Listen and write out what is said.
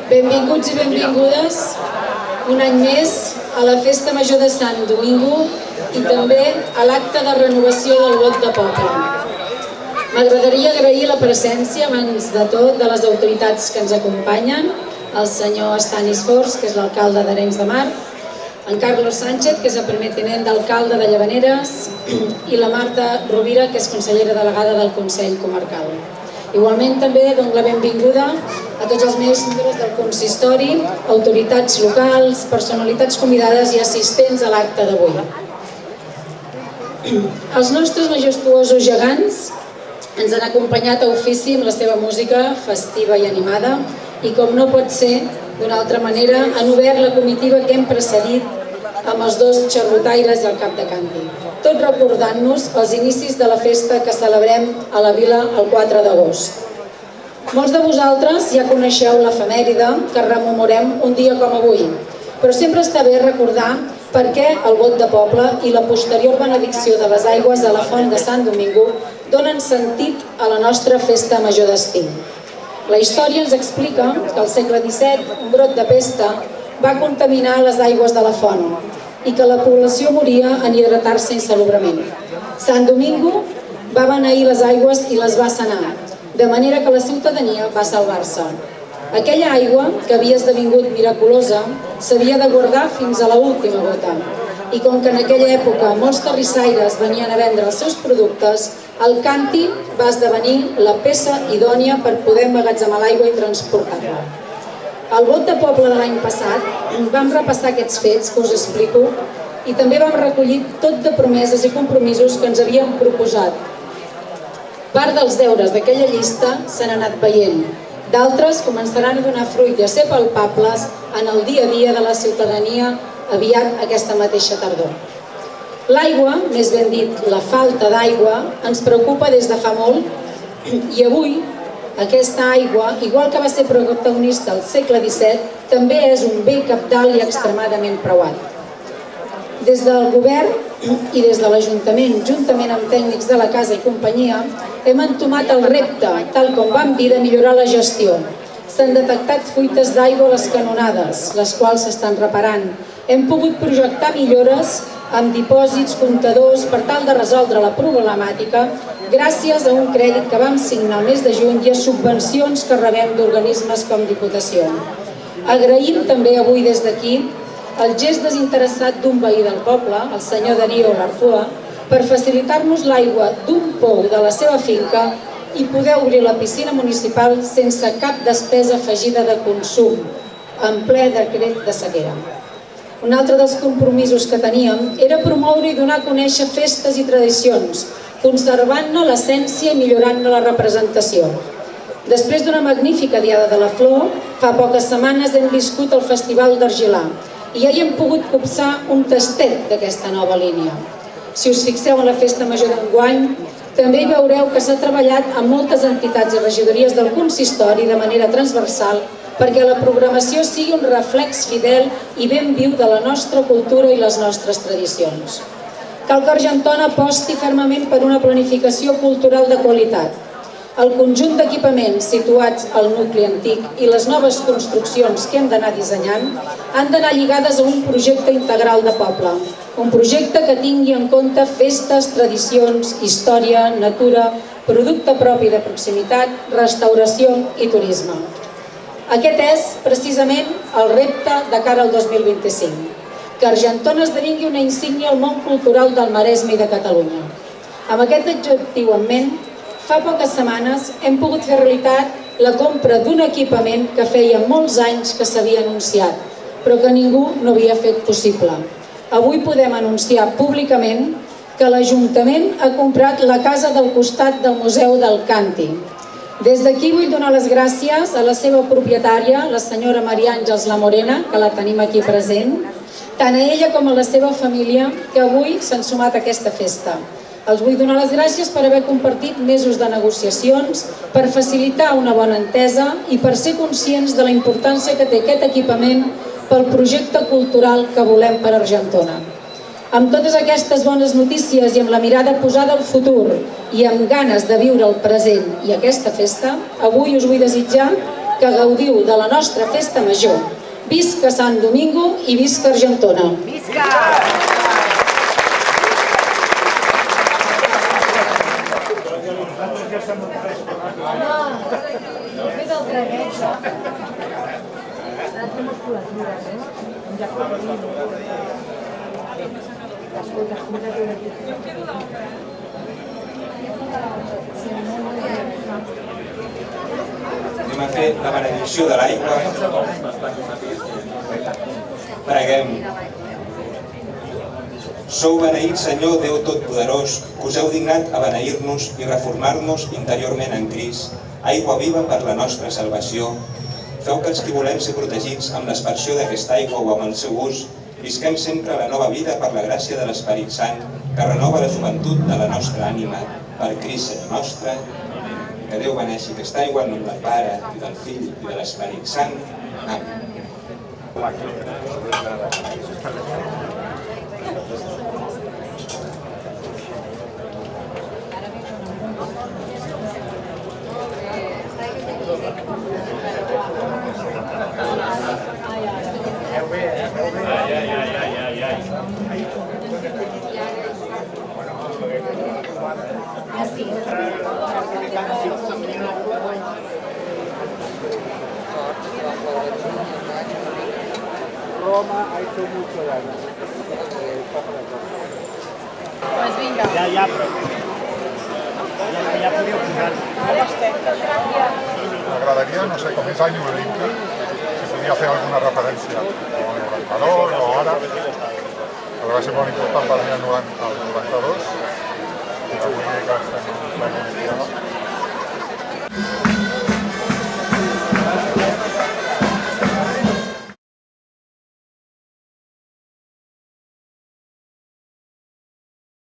Benvinguts i benvingudes un any més a la Festa Major de Sant Domingo i també a l'acte de renovació del vot de poble. M'agradaria agrair la presència, abans de tot, de les autoritats que ens acompanyen, el senyor Stanis Fors, que és l'alcalde d'Arenys de Mar, en Carlos Sánchez, que és el primer tinent d'alcalde de Llavaneres, i la Marta Rovira, que és consellera delegada del Consell Comarcal. Igualment també dono la benvinguda a tots els membres del consistori, autoritats locals, personalitats convidades i assistents a l'acte d'avui. Els nostres majestuosos gegants ens han acompanyat a ofici amb la seva música festiva i animada i, com no pot ser d'una altra manera, han obert la comitiva que hem precedit amb els dos xerrotaires i el cap de canti, tot recordant-nos els inicis de la festa que celebrem a la vila el 4 d'agost. Molts de vosaltres ja coneixeu l'efemèride que rememorem un dia com avui, però sempre està bé recordar per què el vot de poble i la posterior benedicció de les aigües a la font de Sant Domingo donen sentit a la nostra festa major d'estiu. La història ens explica que al segle XVII un brot de pesta va contaminar les aigües de la font i que la població moria en hidratar-se insalubrament. Sant Domingo va beneir les aigües i les va sanar, de manera que la ciutadania va salvar-se. Aquella aigua, que havia esdevingut miraculosa, s'havia de guardar fins a l'última gota. I com que en aquella època molts terrissaires venien a vendre els seus productes, el càntir va esdevenir la peça idònia per poder emmagatzemar l'aigua i transportar-la. Al vot de poble de l'any passat vam repassar aquests fets que us explico i també vam recollir tot de promeses i compromisos que ens havíem proposat. Part dels deures d'aquella llista s'han anat veient. D'altres començaran a donar fruit i a ser palpables en el dia a dia de la ciutadania aviat aquesta mateixa tardor. L'aigua, més ben dit, la falta d'aigua, ens preocupa des de fa molt i avui aquesta aigua, igual que va ser protagonista al segle XVII, també és un bé cabdal i extremadament preuat. Des del govern i des de l'Ajuntament, juntament amb tècnics de la casa i companyia, hem entomat el repte, tal com vam dir, de millorar la gestió. S'han detectat fuites d'aigua a les canonades, les quals s'estan reparant. Hem pogut projectar millores amb dipòsits, comptadors, per tal de resoldre la problemàtica gràcies a un crèdit que vam signar el mes de juny i a subvencions que rebem d'organismes com Diputació. Agraïm també avui des d'aquí el gest desinteressat d'un veí del poble, el senyor Darío Lartua, per facilitar-nos l'aigua d'un pou de la seva finca i poder obrir la piscina municipal sense cap despesa afegida de consum, en ple decret de sequera. Un altre dels compromisos que teníem era promoure i donar a conèixer festes i tradicions, conservant-ne l'essència i millorant-ne la representació. Després d'una magnífica Diada de la Flor, fa poques setmanes hem viscut el Festival d'Argilà i ja hi hem pogut copsar un tastet d'aquesta nova línia. Si us fixeu en la festa major d'enguany, també hi veureu que s'ha treballat amb moltes entitats i regidories del consistori de manera transversal perquè la programació sigui un reflex fidel i ben viu de la nostra cultura i les nostres tradicions. Cal que Argentona aposti fermament per una planificació cultural de qualitat. El conjunt d'equipaments situats al nucli antic i les noves construccions que hem d'anar dissenyant han d'anar lligades a un projecte integral de poble, un projecte que tingui en compte festes, tradicions, història, natura, producte propi de proximitat, restauració i turisme. Aquest és, precisament, el repte de cara al 2025, que Argentona esdevingui una insígnia al món cultural del Maresme i de Catalunya. Amb aquest objectiu en ment, fa poques setmanes hem pogut fer realitat la compra d'un equipament que feia molts anys que s'havia anunciat, però que ningú no havia fet possible. Avui podem anunciar públicament que l'Ajuntament ha comprat la casa del costat del Museu del Càntir. Des d'aquí vull donar les gràcies a la seva propietària, la senyora Maria Àngels La Morena, que la tenim aquí present, tant a ella com a la seva família, que avui s'han sumat a aquesta festa. Els vull donar les gràcies per haver compartit mesos de negociacions, per facilitar una bona entesa i per ser conscients de la importància que té aquest equipament pel projecte cultural que volem per Argentona. Amb totes aquestes bones notícies i amb la mirada posada al futur i amb ganes de viure el present i aquesta festa, avui us vull desitjar que gaudiu de la nostra festa major. Visca Sant Domingo i visca Argentona! Visca! Anem a fer la benedicció de l'aigua. Preguem. Sou beneït, Senyor, Déu Totpoderós, que us heu dignat a beneir-nos i reformar-nos interiorment en Crist, aigua viva per la nostra salvació. Feu que els qui volem ser protegits amb l'aspersió d'aquesta aigua o amb el seu ús, visquem sempre la nova vida per la gràcia de l'Esperit Sant, que renova la joventut de la nostra ànima. Per Crist, Senyor nostre, que Déu beneixi aquesta aigua en nom del Pare, i del Fill, i de l'Esperit Sant. Amén. Roma ha hecho mucho daño. Pues vinga. Ya, pero ya podía opinar. Me agradaría, no sé, com és any olímpic, si podria fer alguna referència al 92 o ara, però va ser molt important per mi el 92, i avui que estem en la